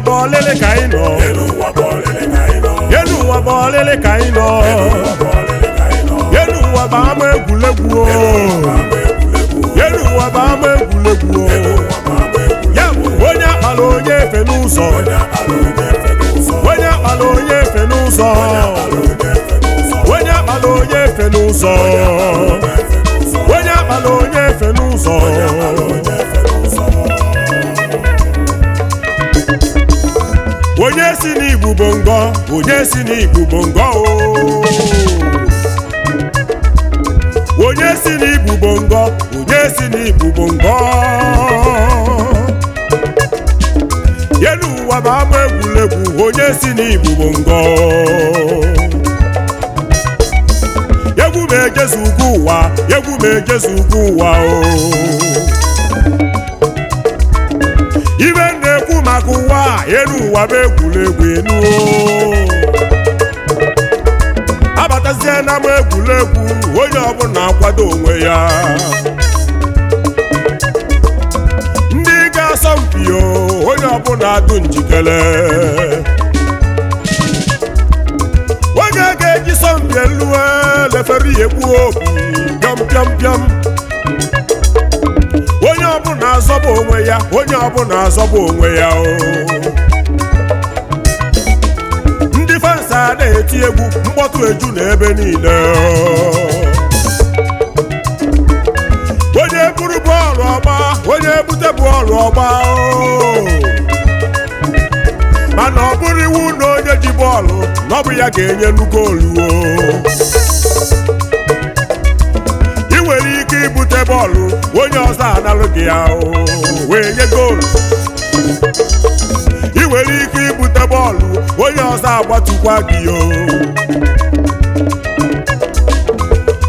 bolele kaino yenu wa bolele kaino yenu wa ba ma egwulegwu yenu wa ba ma egwulegwu ya onye akpala onye efe n'ụzọ onye akpala onye efe n'ụzọ onye akpala onye efe n'ụzọ onye akpala onye efe n'ụzọ onye si n'Igbo bongo onye si n'Igbo bongo onye si n'Igbo bongo onye si n'Igbo bongo yelu ụwa ma ama egwuregwu onye si n'Igbo bongo yegwu ma ejezu ugwu ụwa yegwu ma ejezu ugwu ụwa ibe na-ekwu maka ụwa elu ụwa bụ egwuregwu enu abatazie na ama egwuregwu onye ọbụla akwado onwe ya ndị ga-asọ mpi onye ọbụla adụ njikere onye ga-eji sọmpi elu lefere egwu obi pịam pịam pịam onye ọbụla azọba onwe ya onye ọbụla azọba onwe ya ndị fans a na-eti egwu mkpọtụ eju n'ebe niile onye buru bọọlụ ọgba onye bute bọọlụ ọgba mana ọ bụrụ iwu na onye ji bọọlụ na ọ bụ ya ga-enye goolu ị nwere ike ibute bọọlụ onye ọzọ analụ gị ya wee nye goolu ị nwere ike ibute bọọlụ onye ọzọ agbatukwa gị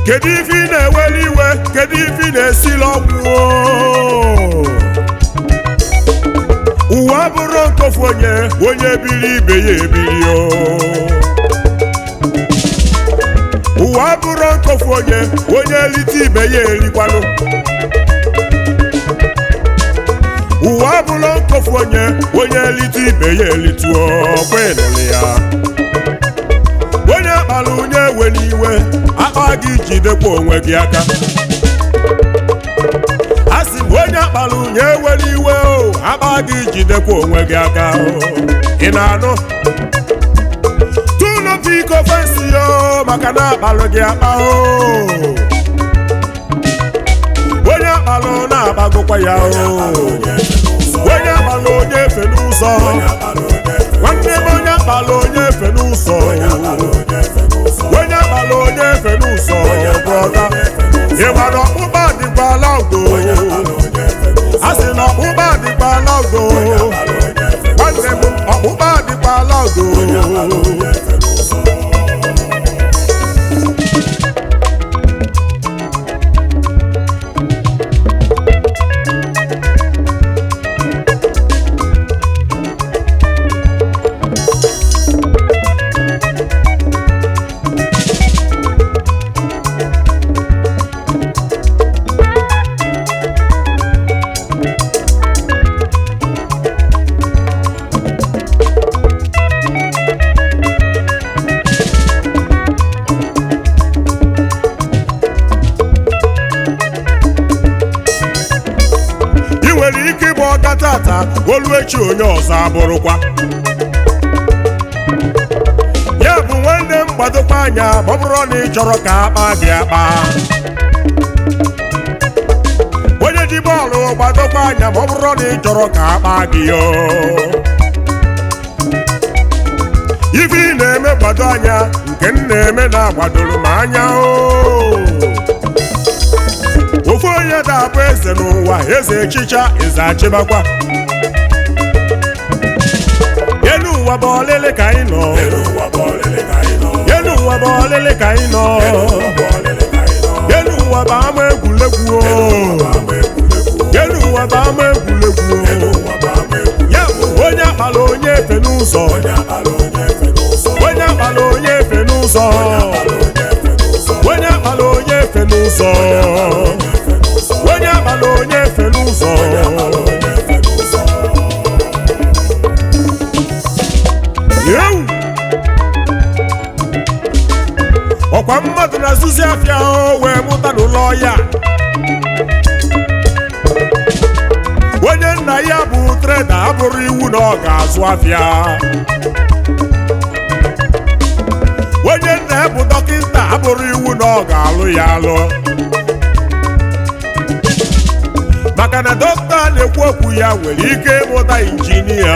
kedu ife ị na-eweli iwe kedu ife ị na-esili ọgwụ ụwa bụrụ nkofu onye biri ibe ya ebiri ụwa bụrụ nkofu onye elite ibe ya erikwanụ ụwa bụrụ nkofu onye elite ibe ya elituo kwenụlụ ya onye akpala onye ewe n'iwe akpa gị jidekwa onwe gị aka asị m onye akpala onye ewe n'iwe akpa gị jidekwa onwe gị aka ị na-anụ tụlụ biko fensi maka na akpalụ gị akpa onye akpalụ na-agbagokwa ya onye akpalụ onye efe n'ụzọ nwanne m onye akpalụ onye efe n'ụzọ onye akpalụ onye efe n'ụzọ brọda ịgbara ọkpụkpa dịkwala ugo a sị na ọkpụkpa dịkwala ugo nwanne m ọkpụkpa dịkwala ugo tata olu echi onye ọzọ abụrụkwa ya bụ nwanne m gbadokwa anya ma ọ bụrụ na ị chọrọ ka akpa gị akpa onye ji bọọlụ gbadokwa anya ma ọ bụrụ na ị chọrọ ka akpa gị ife ị na-eme gbado anya nke m na-eme na-agbadoro m anya ofu onye ga-abụ eze n'ụwa eze echicha eze achịbakwa elu ụwa bụ olele ka anyị nọ elu ụwa bụ olele ka anyị nọ elu ụwa bụ ama egwuregwu elu ụwa bụ ama egwuregwu ya bụ onye akpala onye efe n'ụzọ onye akpala onye efe n'ụzọ onye akpala onye efe n'ụzọ onye akpala onye efe n'ụzọ ọkwa mmadụ na-azụzi afịa wee mụta n'ụlọ ya onye nna ya bụ treda abụrụ iwu na ọ ga-azụ afịa onye nna ya bụ dọkịta abụrụ iwu na ọ ga-alụ ya alụ maka na dọkịta na-ekwu okwu ya nwere ike ịmụta injinia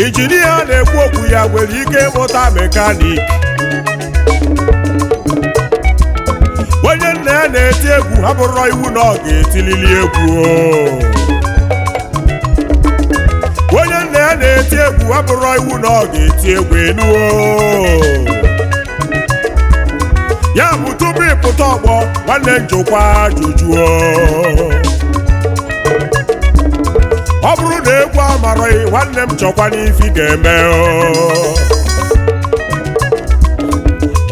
injinia na-ekwu okwu ya nwere ike ịmụta mekanik onye nna ya na-eti egwu abụrụ iwu na ọ ga-etilili egwu onye nna ya na-eti egwu abụrụ iwu na ọ ga-eti egwu enuo ya bụ tupu ịpụta ọgbọ nwanne njikwa ajụjụ ọ bụrụ na egwu amarọghị nwanne m chọkwa n'ifi ga-eme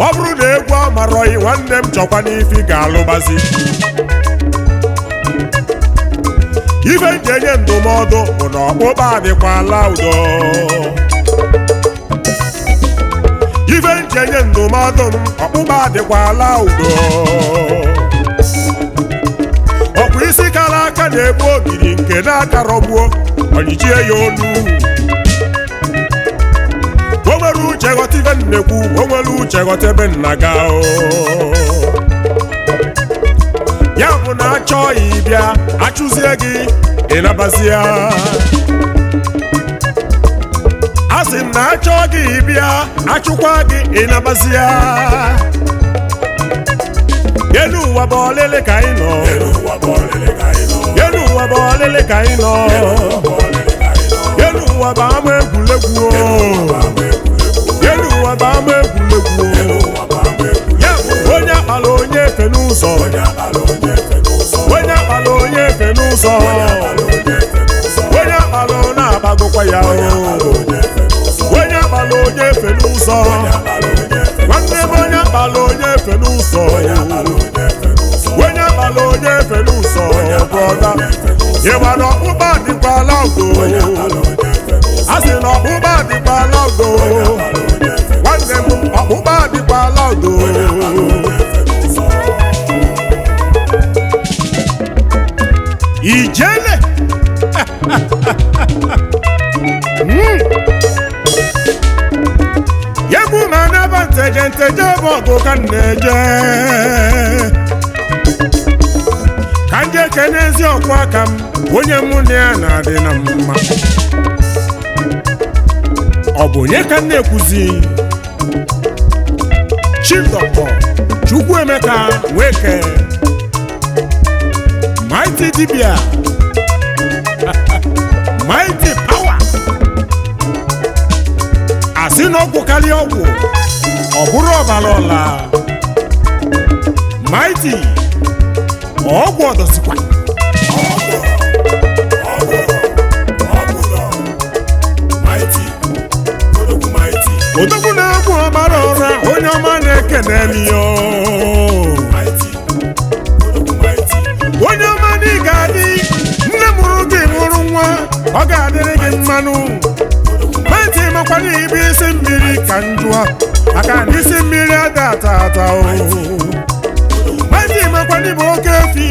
ọ bụrụ na egwu amarọghị nwanne m chọkwa n'ifi ga-alụbazi ife nji enye ndụmọdụ bụ na ọkpụkpa adịkwala udo ife nji enye ndụmọdụ m ọkpụkpa adịkwala udo ọkpụ isi kara aka na-egbu ogiri nke na-akarọgbuo ọnyịchie ya olu o nwere uche ghọta ife nnekwu o nwere uche ghọta ebe nna ga ya bụ na achọghị ịbịa achụzie gị ịnabazie a sị m na achọ gị ịbịa achụkwa gị ịnabazie elu ụwa bụ ọlele ka anyị nọ elu ụwa bụ ọlele ka anyị nọ elu ụwa bụ ama egwuregwu elu ụwa bụ ama egwuregwu ya bụ onye akpala onye efe n'ụzọ onye akpala onye efe n'ụzọ onye akpala na-agbagokwa ya onye akpala onye efe n'ụzọ nwanne m onye akpala onye efe n'ụzọ onye akpala onye efe n'ụzọ brọda ịgba na ọkpụkpa dịkwala ugo a sị na ọkpụkpa dịkwala ugo nwanne m ọkpụkpa dịkwala ugo ijele yegbu ma n'aba nteje bụ ọgụ ka m na-eje ka m jee kene ezi ọkwa aka m onye mụ na ya na-adị na mma ọ bụ onye ka m na-ekwuzi Chief Dr. Chukwuemeka Nweke Mighty Dibia Mighty Power asị na ọgwụ karịa ọgwụ ọ bụrụ ọbara ọla Mighty ọgwụ ọdọsikwa odogwu na-agwụ ọbara ọra onye ọma na-ekene ya onye ọma na ị ga-adị nne mụrụ gị mụrụ nwa ọ ga-adịrị gị mmanụ Mighty makwana ibe isi mmiri ka njụa maka na isi mmiri ada ata Mighty makwana ibe oke efi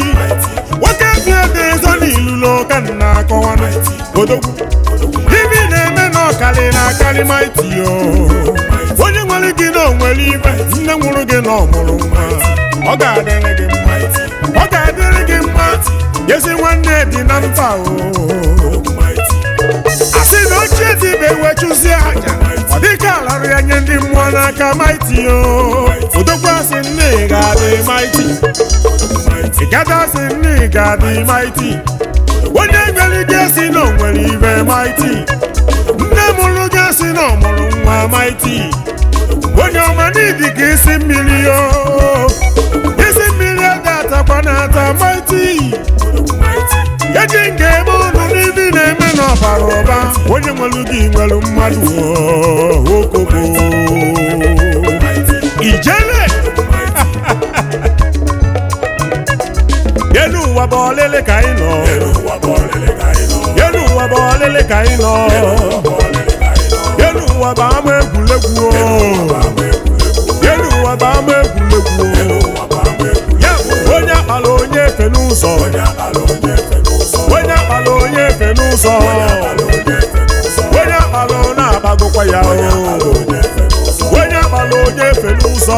ede ezo n'ilulo ka nna akọwanụ odogwu ibi na-eme na ọkali na akarị Mighty onye nwere gị na onwere ibe nne nwụrụ gị na ọmụrụ nwa ọ ga-adịrị gị mma ọ ga-adịrị gị mma ezi nwanne dị na mba asị na ochie dịbe wee chụzie aja ọ dịka alarụ ya nye ndị mmụọ n'aka Mighty odogwu asị nne ị ga-adị Mighty ịgada asị nne ị ga-adị Mighty onye nwere gị asị na o nwere ibe Mighty nne mụrụ gị asị na ọ mụrụ nwa Mighty onye ọma n'ịdị ka isi mmiri isi mmiri ada atakwa na-ata Mighty eji nke ebe ọnụ n'ibi na-eme n'ọbara ọba onye nwere gị nwere mmadụ okobo ijele elu ụwa bụ ọlele ka anyị nọ elu ụwa bụ ọlele ka anyị nọ elu ụwa bụ ama egwuregwu elu ụwa bụ ama egwuregwu ya bụ onye akpala onye efe n'ụzọ onye akpala onye efe n'ụzọ onye akpala na-agbagokwa ya onye akpala onye efe n'ụzọ